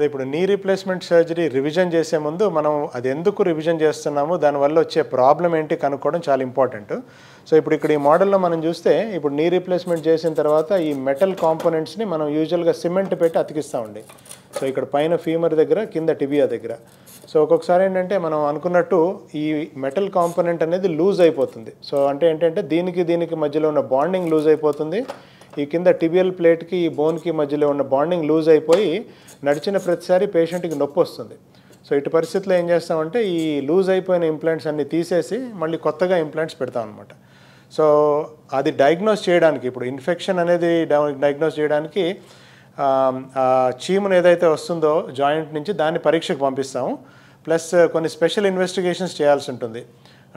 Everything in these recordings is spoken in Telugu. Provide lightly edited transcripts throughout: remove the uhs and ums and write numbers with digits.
అదే ఇప్పుడు నీ రీప్లేస్మెంట్ సర్జరీ రివిజన్ చేసే ముందు మనం అది ఎందుకు రివిజన్ చేస్తున్నాము, దానివల్ల వచ్చే ప్రాబ్లం ఏంటి కనుక్కోవడం చాలా ఇంపార్టెంట్. సో ఇప్పుడు ఇక్కడ ఈ మోడల్లో మనం చూస్తే ఇప్పుడు నీ రీప్లేస్మెంట్ చేసిన తర్వాత ఈ మెటల్ కాంపోనెంట్స్ని మనం యూజువల్గా సిమెంట్ పెట్టి అతికిస్తామండి. సో ఇక్కడ పైన ఫీమర్ దగ్గర, కింద టిబియా దగ్గర. సో ఒక్కొక్కసారి ఏంటంటే మనం అనుకున్నట్టు ఈ మెటల్ కాంపోనెంట్ అనేది లూజ్ అయిపోతుంది. సో అంటే ఏంటంటే దీనికి మధ్యలో ఉన్న బాండింగ్ లూజ్ అయిపోతుంది. ఈ కింద టిబియల్ ప్లేట్కి ఈ బోన్కి మధ్యలో ఉన్న బాండింగ్ లూజ్ అయిపోయి నడిచిన ప్రతిసారి పేషెంట్కి నొప్పి వస్తుంది. సో ఇటు పరిస్థితుల్లో ఏం చేస్తామంటే ఈ లూజ్ అయిపోయిన ఇంప్లాంట్స్ అన్ని తీసేసి మళ్ళీ కొత్తగా ఇంప్లాంట్స్ పెడతాం అనమాట. సో అది డయాగ్నోస్ చేయడానికి, ఇప్పుడు ఇన్ఫెక్షన్ అనేది డయాగ్నోస్ చేయడానికి చీమును ఏదైతే వస్తుందో జాయింట్ నుంచి దాన్ని పరీక్షకు పంపిస్తాము. ప్లస్ కొన్ని స్పెషల్ ఇన్వెస్టిగేషన్స్ చేయాల్సి ఉంటుంది.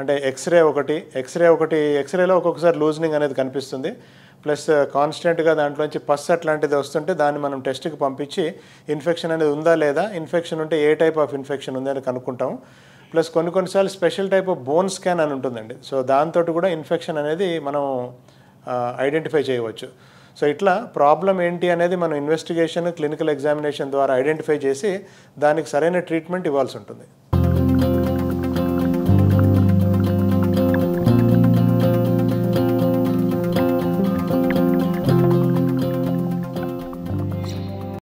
అంటే ఎక్స్రేలో ఒక్కొక్కసారి లూజనింగ్ అనేది కనిపిస్తుంది. ప్లస్ కాన్స్టెంట్గా దాంట్లోంచి పస్ అట్లాంటిది వస్తుంటే దాన్ని మనం టెస్ట్కి పంపించి ఇన్ఫెక్షన్ అనేది ఉందా లేదా, ఇన్ఫెక్షన్ ఉంటే ఏ టైప్ ఆఫ్ ఇన్ఫెక్షన్ ఉంది అని కనుక్కుంటాం. ప్లస్ కొన్నిసార్లు special type of bone scan అని ఉంటుందండి. సో దాంతో కూడా ఇన్ఫెక్షన్ అనేది మనం ఐడెంటిఫై చేయవచ్చు. సో ఇట్లా ప్రాబ్లం ఏంటి అనేది మనం ఇన్వెస్టిగేషన్, క్లినికల్ ఎగ్జామినేషన్ ద్వారా ఐడెంటిఫై చేసి దానికి సరైన ట్రీట్మెంట్ ఇవ్వాల్సి ఉంటుంది.